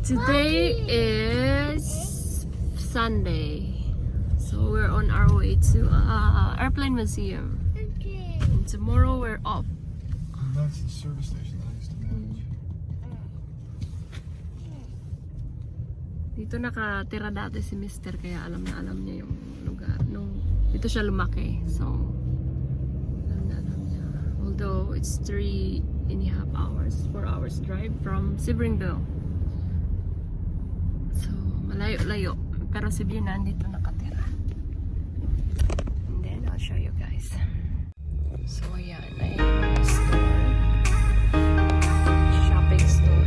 Today is Sunday, so we're on our way to airplane museum. Okay. And tomorrow we're off. That's the service station that I used to manage. Dito nakatira dati si Mister, kaya alam niya yung lugar. Dito siya lumaki, so alam niya. Although it's 3.5 hours, 4 hours drive from Sebringville. So malayo-layo, pero si Bien nandito nakatira. And then I'll show you guys. So ayan, ayan yung store. Shopping store.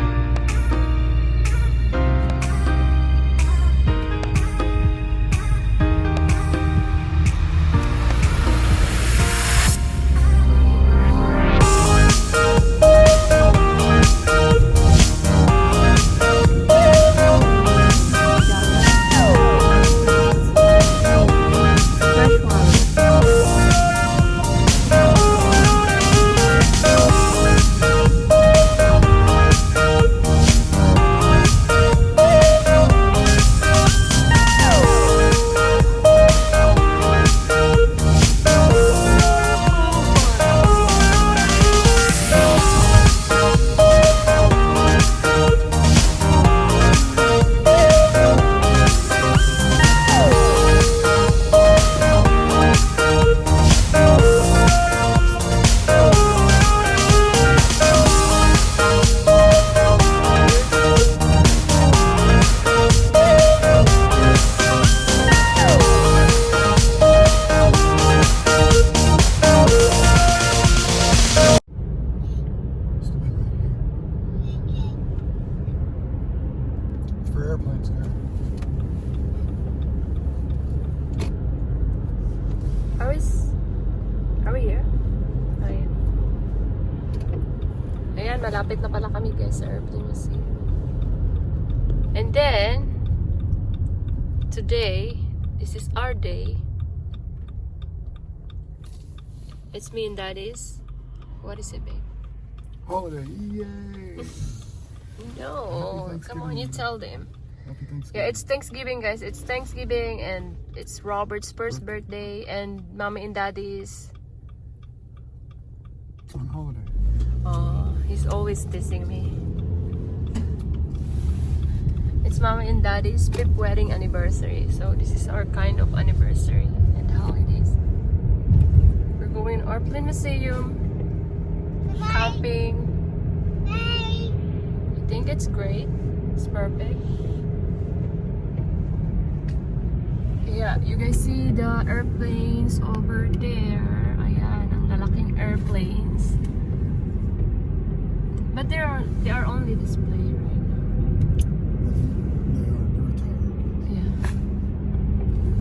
For airplanes, yeah. Are we here? Ayan. Ayan, malapit na pala kami guys sa airplane museum. And then, today, this is our day. It's me and Daddy's. What is it, babe? Holiday, yay! No, Happy come on, you Thanksgiving. tell them. Happy Thanksgiving. Yeah, it's Thanksgiving, guys. It's Thanksgiving and it's Robert's first birthday and Mommy and Daddy's. On holiday. Oh, he's always dissing me. It's Mommy and Daddy's 5th wedding anniversary. So this is our kind of anniversary and holidays. We're going to Airplane Museum, camping. I think it's great. It's perfect. Yeah, you guys see the airplanes over there. Ayan, ang lalaking airplanes. But they are only display right now. They're retired. Yeah.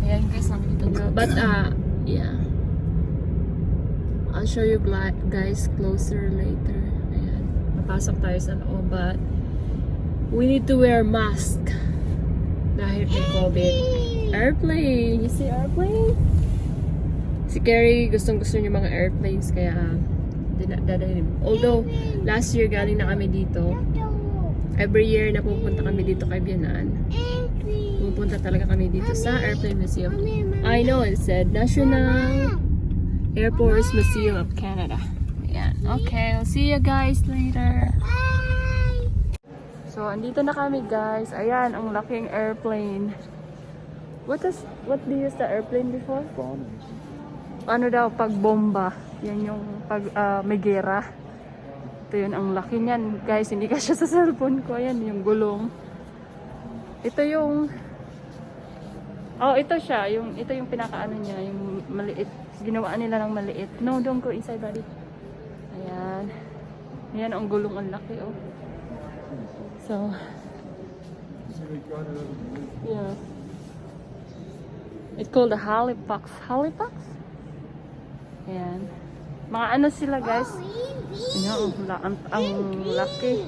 Ayan guys, nakikita nyo. But yeah. I'll show you guys closer later. Ayan. Papasok tayo sa loob, but we need to wear mask. Dahil may COVID. Airplane! You see airplane? Si Carrie, gustong-gusto niya mga airplanes, kaya dadalhin. Although, last year galing na kami dito. Every year na pupunta kami dito kay Bianan. Pupunta talaga kami dito sa Airplane Museum. I know, it said National Air Force Museum of Canada. Ayan. Okay, I'll see you guys later. So, andito na kami guys. Ayan, ang laking airplane. What do you use the airplane before? Bombers. Ano daw, pag bomba. Yan yung pag may gera. Ito yun, ang laki niyan. Guys, hindi ka siya sa cellphone ko. Ayan, yung gulong. Ito yung... Oh, ito siya. Ito yung pinakaano niya. Yung maliit. Ginawa nila ng maliit. No, don't go inside, buddy. Ayan. Ayan, ang gulong. Ang laki, oh. So... Yeah. It's called the Halifax. Halifax? Ayan. Mga ano sila guys? Ayan, ang laki.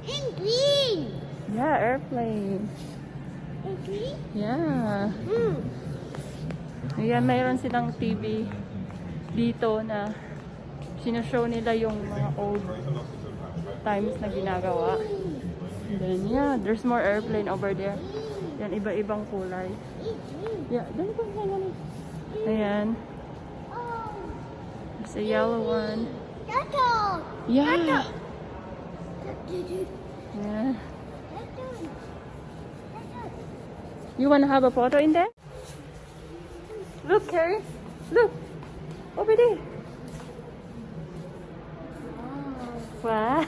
And green. Yeah, airplane. And green? Yeah. Ayan, mayroon silang TV dito na sinushow nila yung mga old times na ginagawa. Then, yeah, there's more airplane over there. Yan, iba-ibang kulay. Yeah, dali ko, dali. Ayan. There's a yellow one. Turtle. Yeah. Turtle. Yeah. You wanna have a photo in there? Look, Carrie. Look. Over there. Wow.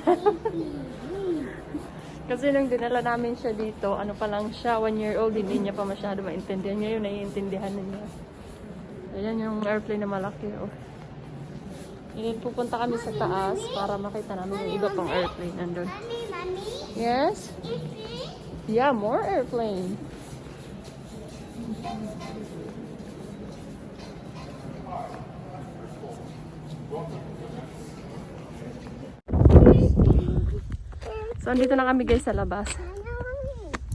Kasi nung dinala namin siya dito, ano pa lang siya, 1 year old, hindi niya pa masyado maintindihan. Ngayon, naiintindihan niya. Ayan yung airplane na malaki. Oh. Ngayon, pupunta kami sa taas para makita namin yung iba pang airplane nandun. Mommy, Yes? Yeah, more airplane. So, andito na kami guys sa labas.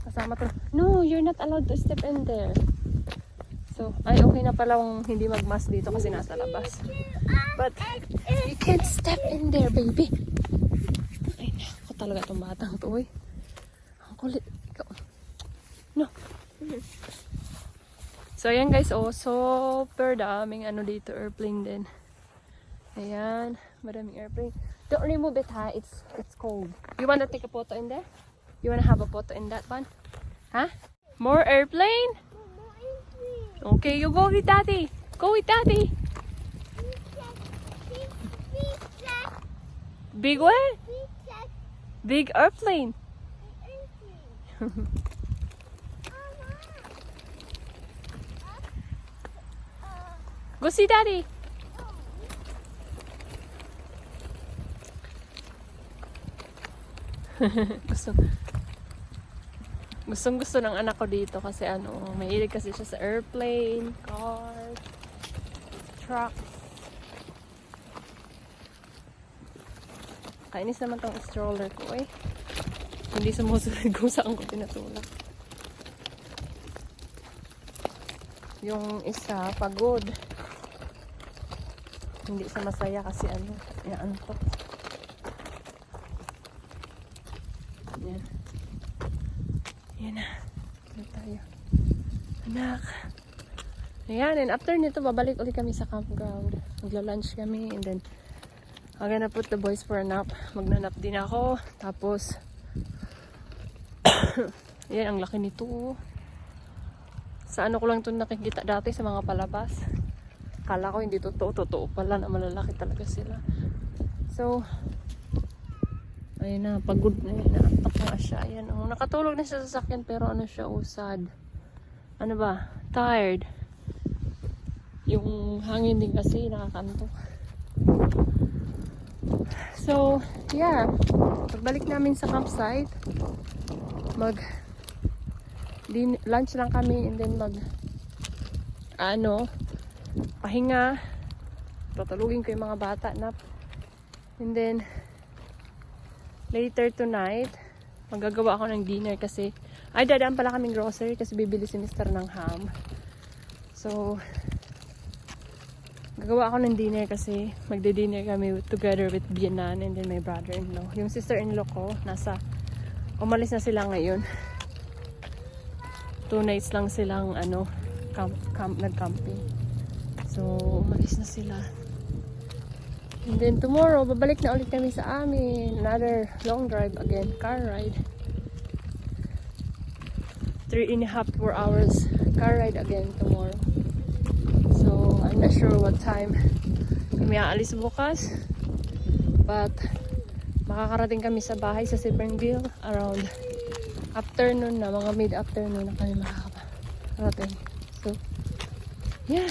Kasama to. No, you're not allowed to step in there. So, ay okay na pala kung hindi mag-mask dito kasi nasa labas. But, you can't step in there, baby. Ay, ako talaga itong batang to, eh. Ang kulit. Ikaw. No. So, ayan guys, oh, super daming ano dito, airplane din. Ayan, maraming airplane. Don't remove it, ha? It's cold. You wanna take a photo in there? You wanna have a photo in that one? Huh? More airplane? Okay, you go with daddy. Go with daddy. Big what? Big airplane. Go see daddy. Gustong-gusto ng anak ko dito kasi ano, mahilig kasi siya sa airplane, car, truck. Kainis naman tong stroller ko eh. Hindi sumusunod kung saan ko pinatulak. Yung isa, pagod. Hindi siya masaya kasi ano, inaantok. Yan. Yan na. Yan tayo. Anak. Ayan, and after nito, babalik ulit kami sa campground. Magla-lunch kami, and then I'm gonna put the boys for a nap. Magnanap din ako. Tapos, yan, ang laki nito. Sa ano ko lang ito nakikita dati sa mga palabas. Kala ko hindi totoo pala na malalaki talaga sila. So, ayun na, pagod na yun. Naantok na siya. Ayan, oh. Nakatulog na siya sa sakyan pero ano siya, usad. Ano ba? Tired. Yung hangin din kasi nakakantok. So, yeah. Pagbalik namin sa campsite, lunch lang kami and then pahinga. Tatulugin ko yung mga bata na. And then, later tonight, magagawa ako ng dinner kasi, dadaan pala kaming grocery kasi bibili si Mr. ng ham. So, gagawa ako ng dinner kasi magde-dinner kami together with Bianan and then my brother-in-law. Yung sister-in-law ko, umalis na sila ngayon. 2 nights lang silang nag-camping. So, umalis na sila. And then tomorrow, babalik na ulit kami sa amin. Another long drive again. Car ride. 3.5 to 4 hours car ride again tomorrow. So, I'm not sure what time kami aalis bukas. But, makakarating kami sa bahay sa Sippernville around afternoon na. Mga mid-afternoon na kami makakarating. So, yeah.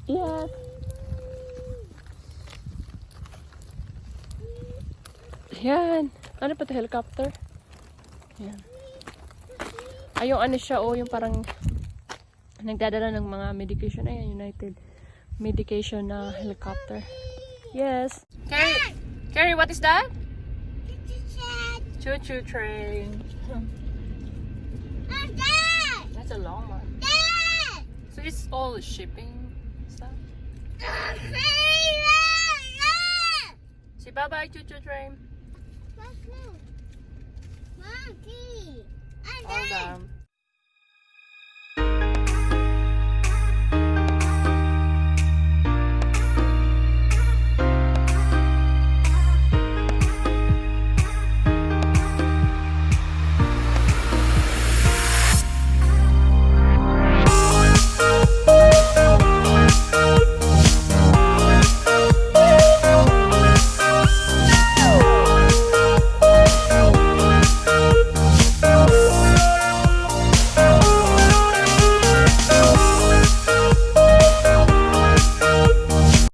Yeah. Yan. Ano pa ito? Helicopter? Yan. Ay, yung ano siya, yung parang nagdadala ng mga medication. Ayan, United Medication na helicopter. Yes. Carrie, what is that? Choo-choo train. That's a long one. So it's all shipping stuff. Say bye-bye, choo-choo train. Monkey. And Hold then. on.